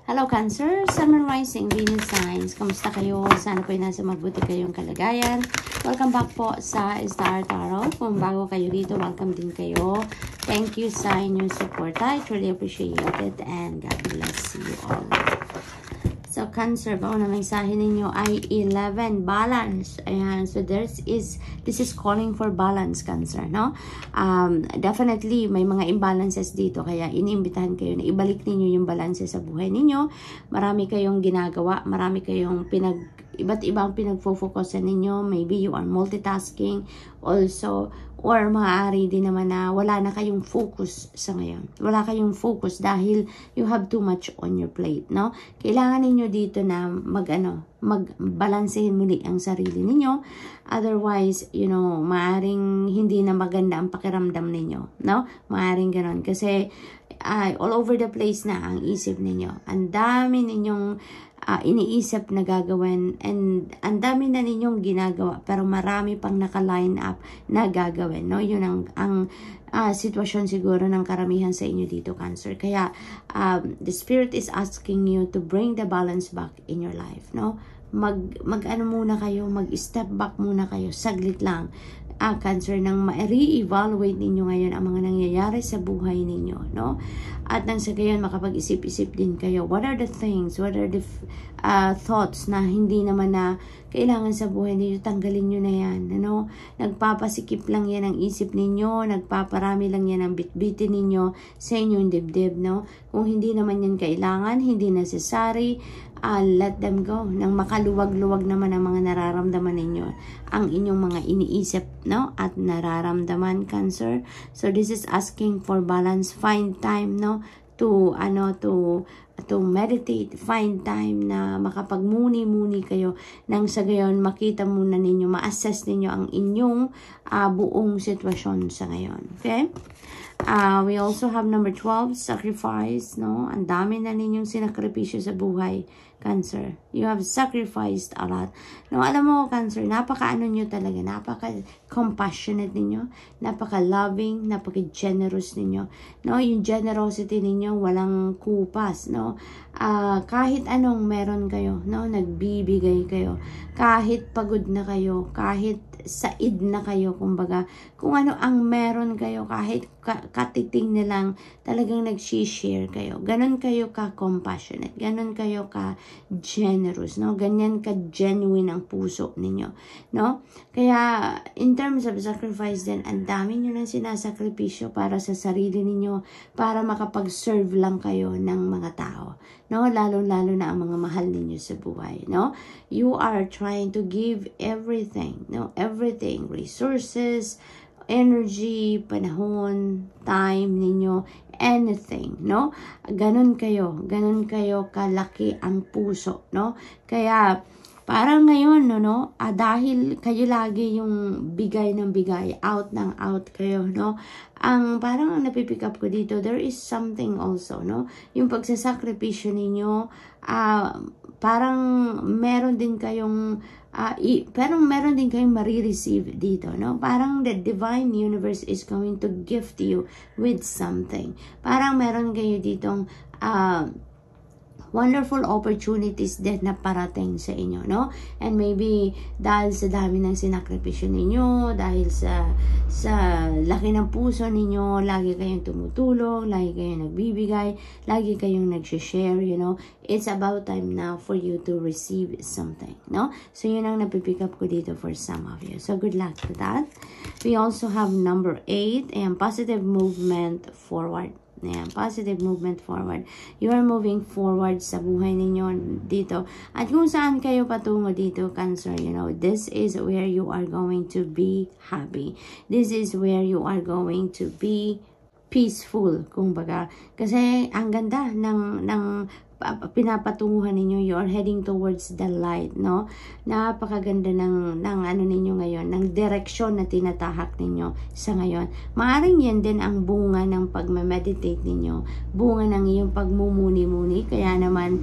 Hello Cancer, Sun and Rising, Venus Signs. Kamusta kayo? Sana po ay nasa mabuti kayong kalagayan. Welcome back po sa Star Tarot. Kung bago kayo dito, welcome din kayo. Thank you sa inyong support. I truly appreciate it and God bless you all. So Cancer, bako na mensahe ninyo ay 11, balance. Ayan, so this is calling for balance, Cancer, no? Definitely may mga imbalances dito, kaya iniimbitahan kayo na ibalik ninyo yung balance sa buhay ninyo. Marami kayong ginagawa, marami kayong iba't ibang pinagfo-focusan ninyo. Maybe you are multitasking also, or maaari din naman na wala na kayong focus sa ngayon. Wala kayong focus dahil you have too much on your plate, no? Kailangan ninyo dito na magbalansehin muli ang sarili ninyo. Otherwise, you know, maaring hindi na maganda ang pakiramdam ninyo, no? Maaring ganon. Kasi all over the place na ang isip ninyo. Ang dami ninyong iniisip na gagawin and ang dami na ninyong ginagawa pero marami pang naka-line up na gagawin, no? Yun ang sitwasyon siguro ng karamihan sa inyo dito, Cancer. Kaya the Spirit is asking you to bring the balance back in your life, no? Mag-ano muna kayo, mag-step back muna kayo, saglit lang, Cancer, nang ma-re-evaluate ninyo ngayon ang mga nangyayari sa buhay ninyo, no? At nang sa gayon makapag-isip-isip din kayo, what are the things, what are the thoughts na hindi naman na kailangan sa buhay ninyo, tanggalin nyo na yan, ano? Nagpapasikip lang yan ang isip ninyo, nagpaparami lang yan ang bitbitin ninyo sa inyong dibdib, no? Kung hindi naman yan kailangan, hindi necessary, let them go. Nang makaluwag-luwag naman ang mga nararamdaman ninyo, ang inyong mga iniisip, no? At nararamdaman, Cancer. So this is asking for balance. Find time, no? To meditate. Find time na makapagmuni-muni kayo nang sa gayon makita muna ninyo, ma-assess ninyo ang inyong buong sitwasyon sa ngayon. Okay? We also have number 12, sacrifice, no? Ang dami na ninyong sinakripisyo sa buhay, Cancer. You have sacrificed a lot. No, alam mo, Cancer, napaka-ano nyo talaga, napaka-compassionate ninyo, napaka-loving, napaka-generous ninyo. No, yung generosity ninyo, walang kupas, no? Kahit anong meron kayo, no? Nagbibigay kayo. Kahit pagod na kayo, kahit said na kayo, kumbaga, kung ano ang meron kayo, kahit katiting na lang, talagang nag-share kayo. Ganon kayo ka-compassionate, ganon kayo ka-generous, no? Ganyan ka-genuine ang puso ninyo, no? Kaya, in terms of sacrifice din, ang dami nyo nang sinasakripisyo para sa sarili ninyo, para makapag-serve lang kayo ng mga tao, no? Lalo-lalo na ang mga mahal ninyo sa buhay, no? You are trying to give everything, no? Everything, resources, energy, panahon, time ninyo, anything, no? Ganon kayo kalaki ang puso, no? Kaya parang ngayon, no, dahil kayo lagi yung bigay ng bigay, out ng out kayo, no? Ang parang ang napipick up ko dito, there is something also, no? Yung pagsasakripisyo ninyo, parang meron din kayong pero meron din kayong marireceive dito, no? Parang the divine universe is going to gift you with something. Parang meron kayo ditong wonderful opportunities din na parating sa inyo, no? And maybe dahil sa dami ng sinakripisyo ninyo, dahil sa laki ng puso ninyo, lagi kayong tumutulong, lagi kayong nagbibigay, lagi kayong nag-share, you know? It's about time now for you to receive something, no? So yun ang napipick up ko dito for some of you. So good luck to that. We also have number 8, and positive movement forward. Ayan, positive movement forward. You are moving forward sa buhay ninyo dito. At kung saan kayo patungo dito, Cancer, you know, this is where you are going to be happy. This is where you are going to be peaceful, kumbaga. Kasi ang ganda ng pinapatunguhan ninyo, you are heading towards the light, no? Napakaganda ng ano ninyo ngayon, ng direksyon na tinatahak ninyo sa ngayon. Maaring yan din ang bunga ng pagme-meditate ninyo, bunga ng iyong pagmumuni-muni, kaya naman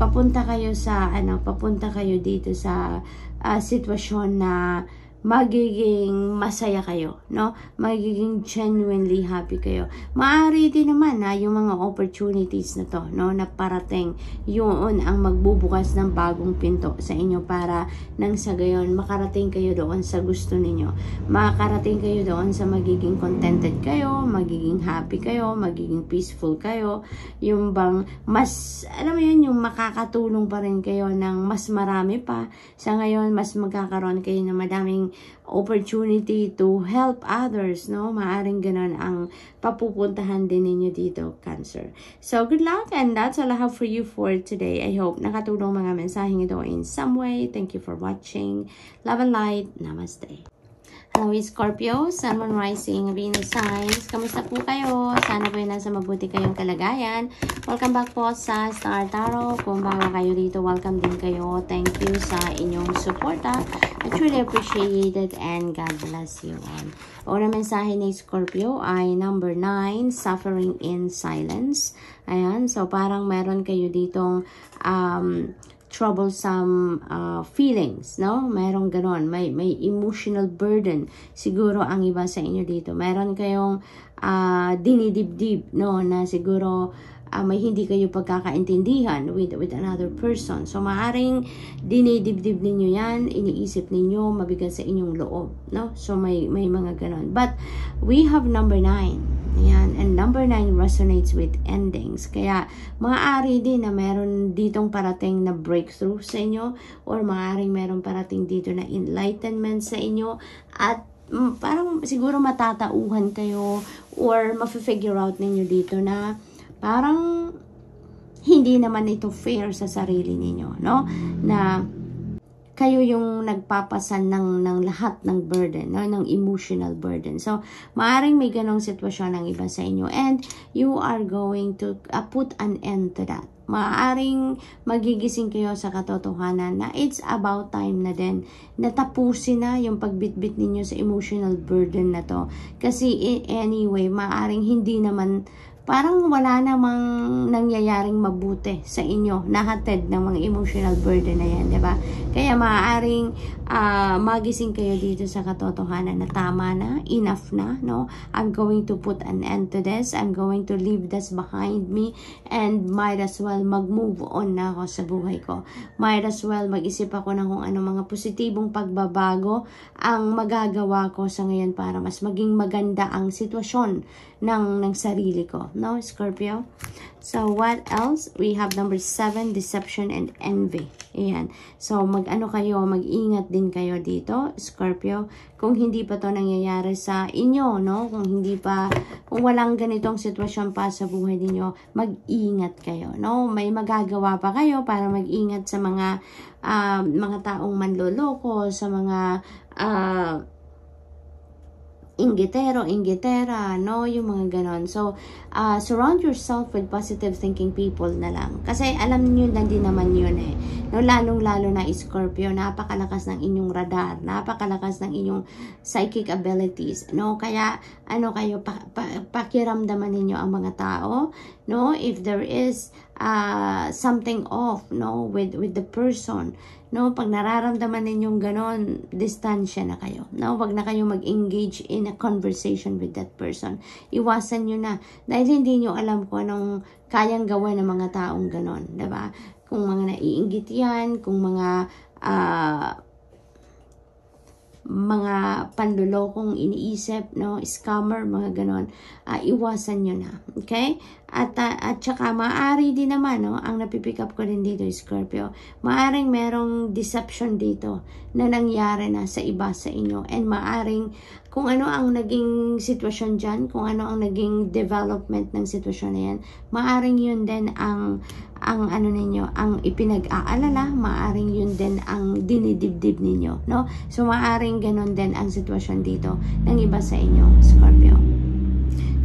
papunta kayo dito sa sitwasyon na magiging masaya kayo, no? Magiging genuinely happy kayo. Maaari din naman na yung mga opportunities na to, no, na parating, yun ang magbubukas ng bagong pinto sa inyo para nang sa gayon makarating kayo doon sa gusto ninyo. Makarating kayo doon sa magiging contented kayo, magiging happy kayo, magiging peaceful kayo. Yung bang mas, alam mo yun, yung makakatulong pa rin kayo ng mas marami pa. Sa ngayon, mas magkakaroon kayo ng madaming opportunity to help others, no? Maaring ganon ang papupuntahan din ninyo dito, Cancer. So, good luck, and that's all I have for you for today. I hope nakatulong mga mensaheng ito in some way. Thank you for watching. Love and light. Namaste. Hello, Scorpio, Sun, Moon, Rising, Venus signs. Kamusta po kayo? Sana po yun nasa mabuti kayong kalagayan. Welcome back po sa Star Tarot. Kung bago kayo dito, welcome din kayo. Thank you sa inyong suporta. I truly appreciate it, and God bless you all. Una mensahe ni Scorpio ay number 9, suffering in silence. Ayan, so parang meron kayo ditong troublesome feelings, no? Merong ganon, may emotional burden siguro ang iba sa inyo dito. Meron kayong dinidibdib, no, na siguro may hindi kayo pagkakaintindihan with another person. So maaring dinidibdib ninyo yan, iniisip ninyo, mabigat sa inyong loob, no? So may mga ganon. But we have number 9. Ayan, and number 9 resonates with endings. Kaya, maaari din na meron ditong parating na breakthrough sa inyo, or maaaring meron parating dito na enlightenment sa inyo, at parang siguro matatauhan kayo, or ma-figure out ninyo dito na parang hindi naman ito fair sa sarili ninyo, no? Na kayo yung nagpapasan ng lahat ng burden, no? Ng emotional burden. So, maaring may ganong sitwasyon ng iba sa inyo, and you are going to put an end to that. Maaring magigising kayo sa katotohanan na it's about time na din na tapusin na yung pagbitbit ninyo sa emotional burden na to. Kasi anyway, maaring hindi naman, parang wala namang nangyayaring mabuti sa inyo, nahatid ng mga emotional burden na yan, diba? Kaya maaaring magising kayo dito sa katotohanan na tama na, enough na, no? I'm going to put an end to this. I'm going to leave this behind me, and might as well mag-move on na ako sa buhay ko. Might as well mag-isip ako ng kung ano mga positibong pagbabago ang magagawa ko sa ngayon para mas maging maganda ang sitwasyon ng sarili ko, no, Scorpio? So, what else? We have number 7, deception and envy. Ayan. So, mag-ingat din kayo dito, Scorpio. Kung hindi pa to nangyayari sa inyo, no? Kung walang ganitong sitwasyon pa sa buhay niyo, mag-ingat kayo, no? May magagawa pa kayo para mag-ingat sa mga taong manloloko, sa mga inggitera, no? Yung mga ganon. So, surround yourself with positive thinking people na lang. Kasi alam niyo na din naman yun eh. No? Lalong-lalo na Scorpio, napakalakas ng inyong radar, napakalakas ng inyong psychic abilities, no? Kaya, kayo, pakiramdaman ninyo ang mga tao, no? If there is something off, no? With the person, no, pag nararamdaman ninyong ganon, distansya na kayo. No, wag na kayo mag-engage in a conversation with that person. Iwasan nyo na. Dahil hindi nyo alam kung anong kayang gawin ng mga taong ganon. Diba? Kung mga naiinggit yan, kung mga panlulokong iniisip, no, scammer, mga ganon, iwasan nyo na, okay? At saka maaari din naman, no, ang napipick up ko din dito, Scorpio, maaring merong deception dito na nangyari na sa iba sa inyo, and maaring kung ano ang naging sitwasyon dyan, kung ano ang naging development ng sitwasyon na yan, maaring yun din ang ninyo, ang ipinag-aalala, maaring yun din ang dinidibdib ninyo, no? So, maaring ganon din ang sitwasyon dito ng iba sa inyo, Scorpio.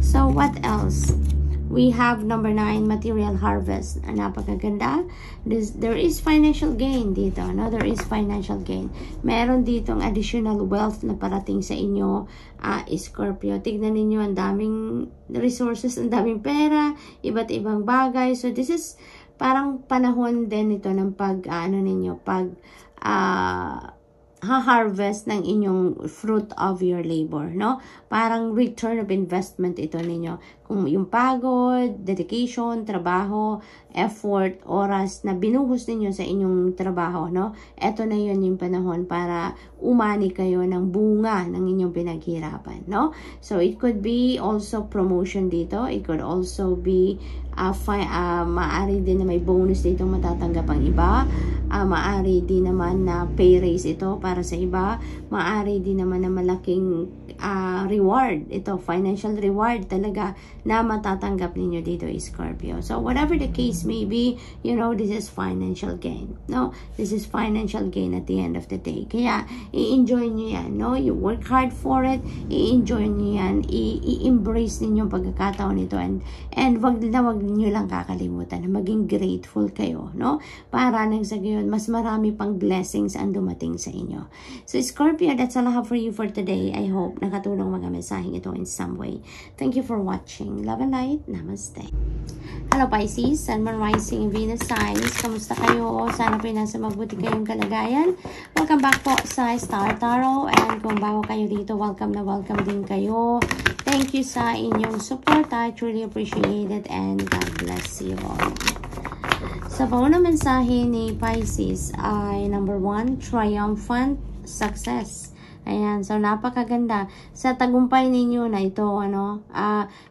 So, what else? We have number 9, material harvest. Napakaganda. There is financial gain dito, no? There is financial gain. Meron ditong additional wealth na parating sa inyo, Scorpio. Tignan ninyo, ang daming resources, ang daming pera, iba't ibang bagay. So, this is parang panahon din ito ng ha-harvest ng inyong fruit of your labor, no? Parang return of investment ito ninyo. Kung yung pagod, dedication, trabaho, effort, oras na binuhos ninyo sa inyong trabaho, no? Ito na yun yung panahon para umani kayo ng bunga ng inyong pinaghirapan, no? So, it could be also promotion dito. It could also be maari din na may bonus dito matatanggap ang iba. Maari din naman na pay raise ito para sa iba. Maari din naman na malaking reward. Ito, financial reward talaga na matatanggap ninyo dito, Scorpio. So, whatever the case may be, you know, this is financial gain. No? This is financial gain at the end of the day. Kaya, i-enjoy nyo yan. No? You work hard for it. I-enjoy nyo yan. I-embrace ninyo pagkakataon nito. And wag nyo lang kakalimutan na maging grateful kayo. No? Para nang sa gayon, mas marami pang blessings ang dumating sa inyo. So, Scorpio, that's all I have for you for today. I hope nakatulong mga mensaheng ito in some way. Thank you for watching. Love and light. Namaste. Hello Pisces, Sun, Moon, Rising, Venus signs. Kamusta kayo? Sana po nasa mabuti kayong kalagayan. Welcome back po sa Star Tarot. And kung bago kayo dito, welcome na welcome din kayo. Thank you sa inyong support. I truly appreciate it and God bless you all. Sa paunang mensahe ni Pisces ay number 1, triumphant success. Ayan, so napakaganda. Sa tagumpay ninyo na ito,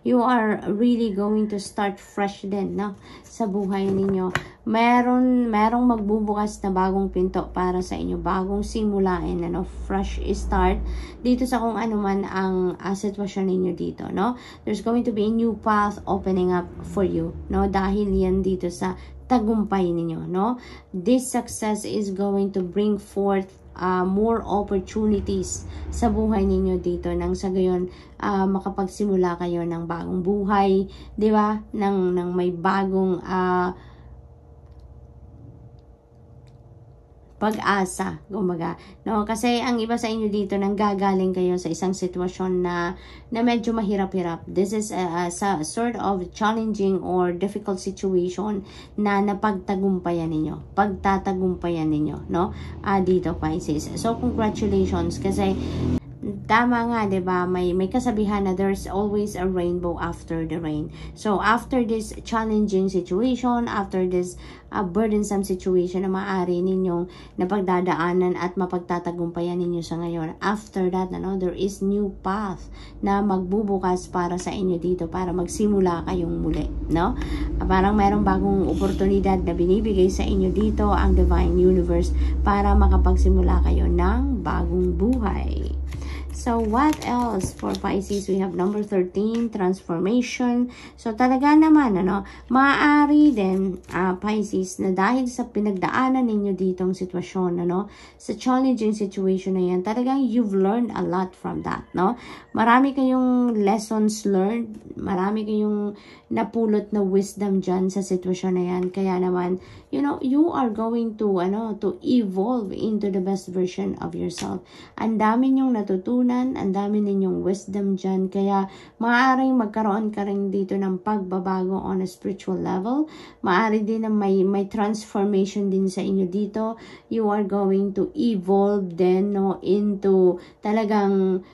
you are really going to start fresh din, no? Sa buhay ninyo. Merong magbubukas na bagong pinto para sa inyo, bagong simulain, fresh start dito sa kung ano man ang sitwasyon ninyo dito, no? There's going to be a new path opening up for you, no? Dahil yan dito sa tagumpay ninyo, no? This success is going to bring forth more opportunities sa buhay ninyo dito nang sa gayon makapagsimula kayo ng bagong buhay, 'di ba? Nang may bagong pag-asa, kumbaga, no? Kasi ang iba sa inyo dito nanggagaling kayo sa isang sitwasyon na medyo mahirap-hirap. This is a sort of challenging or difficult situation na napagtagumpayan ninyo, pagtatagumpayan ninyo, no? Dito, Pisces. So, congratulations kasi tama nga, 'di ba? May kasabihan na there's always a rainbow after the rain. So, after this challenging situation, after this burdensome situation na maaari ninyong napagdadaanan at mapagtatagumpayan ninyo sa ngayon, after that, there is new path na magbubukas para sa inyo dito para magsimula kayong muli, no? Parang mayroong bagong oportunidad na binibigay sa inyo dito ang Divine Universe para makapagsimula kayo ng bagong buhay. So, what else for Pisces? We have number 13, transformation. So, talaga naman, maaari din, Pisces, na dahil sa pinagdaanan ninyo ditong sitwasyon, sa challenging situation na yan, talagang you've learned a lot from that, no? Marami kayong lessons learned, marami kayong napulot na wisdom dyan sa sitwasyon na yan. Kaya naman, you are going to evolve into the best version of yourself. Ang dami nyong natutunan, ang dami ninyong wisdom dyan. Kaya, maaaring magkaroon ka rin dito ng pagbabago on a spiritual level. Maaari din na may transformation din sa inyo dito. You are going to evolve then, into talagang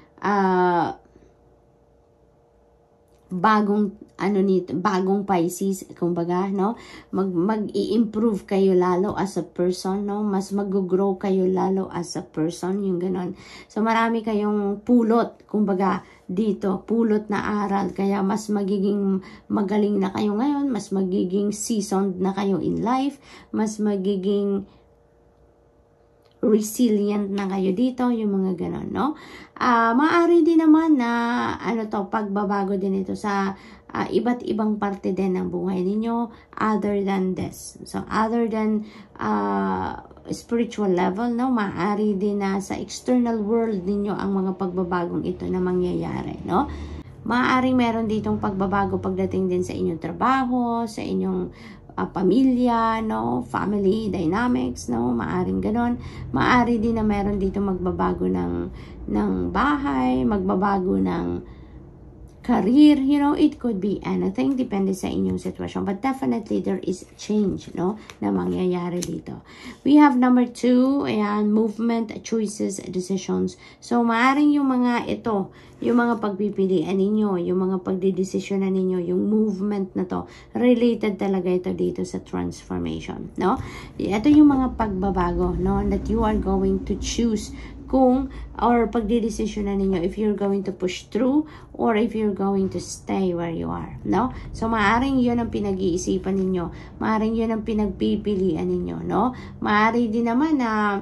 bagong Pisces, kumbaga, no? Mag-i-improve kayo lalo as a person, no? Mas mag-grow kayo lalo as a person, yung ganon. So, marami kayong pulot, kumbaga, dito, pulot na aral. Kaya, mas magiging magaling na kayo ngayon, mas magiging seasoned na kayo in life, mas magiging resilient na kayo dito, yung mga ganon, no? Maaari din naman na, pagbabago din ito sa iba't ibang parte din ng buhay ninyo other than this. So, other than spiritual level, no? Maaari din na sa external world ninyo ang mga pagbabagong ito na mangyayari, no? Maaaring meron ditong pagbabago pagdating din sa inyong trabaho, sa inyong pamilya, no? Family dynamics, no? Maaring ganon. Maari din na meron dito magbabago ng bahay, magbabago ng career, you know, it could be anything, depende sa inyong sitwasyon. But definitely, there is change, no, na mangyayari dito. We have number 2, ayan, movement, choices, decisions. So, maaaring yung mga ito, yung mga pagpipilian ninyo, yung mga pagdidesisyonan ninyo, yung movement na to, related talaga ito dito sa transformation, no? Ito yung mga pagbabago, no, that you are going to choose kung or pagdidesisyonan ninyo if you're going to push through or if you're going to stay where you are, no? So, maaring yun ang pinag-iisipan ninyo. Maaring yun ang pinagpipilian ninyo, no? Maari din naman na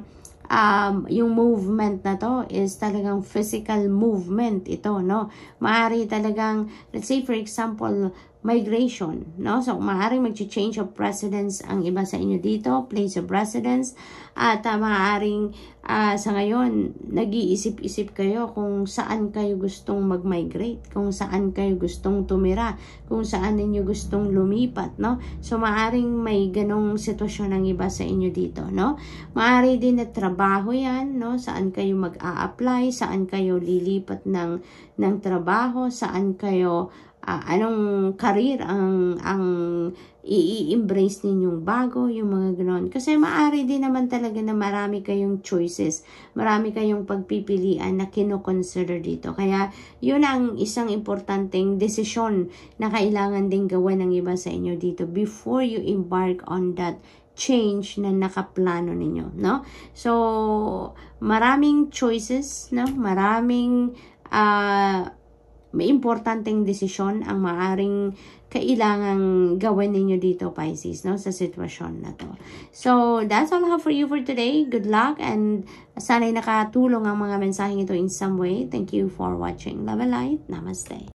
yung movement na to is talagang physical movement ito, no? Maari talagang, let's say for example, migration, no? So, maaaring mag-change of residence ang iba sa inyo dito, place of residence, at maaaring sa ngayon, nag-iisip-isip kayo kung saan kayo gustong mag-migrate, kung saan kayo gustong tumira, kung saan ninyo gustong lumipat, no? So, maaaring may ganong sitwasyon ang iba sa inyo dito, no? Maari din na trabaho yan, no? Saan kayo mag-a-apply, saan kayo lilipat ng trabaho, saan kayo anong career ang i-embrace ninyong bago, yung mga ganon. Kasi maaari din naman talaga na marami kayong choices, marami kayong pagpipilian na kino-consider dito. Kaya yun ang isang importanteng desisyon na kailangan din gawin ng iba sa inyo dito before you embark on that change na nakaplano ninyo, no? So, maraming choices, no? Maraming may importanteng desisyon ang maaring kailangang gawin ninyo dito, Pisces, no, sa sitwasyon na to. So, that's all I have for you for today. Good luck, and sana'y nakatulong ang mga mensaheng ito in some way. Thank you for watching. Love and light. Namaste.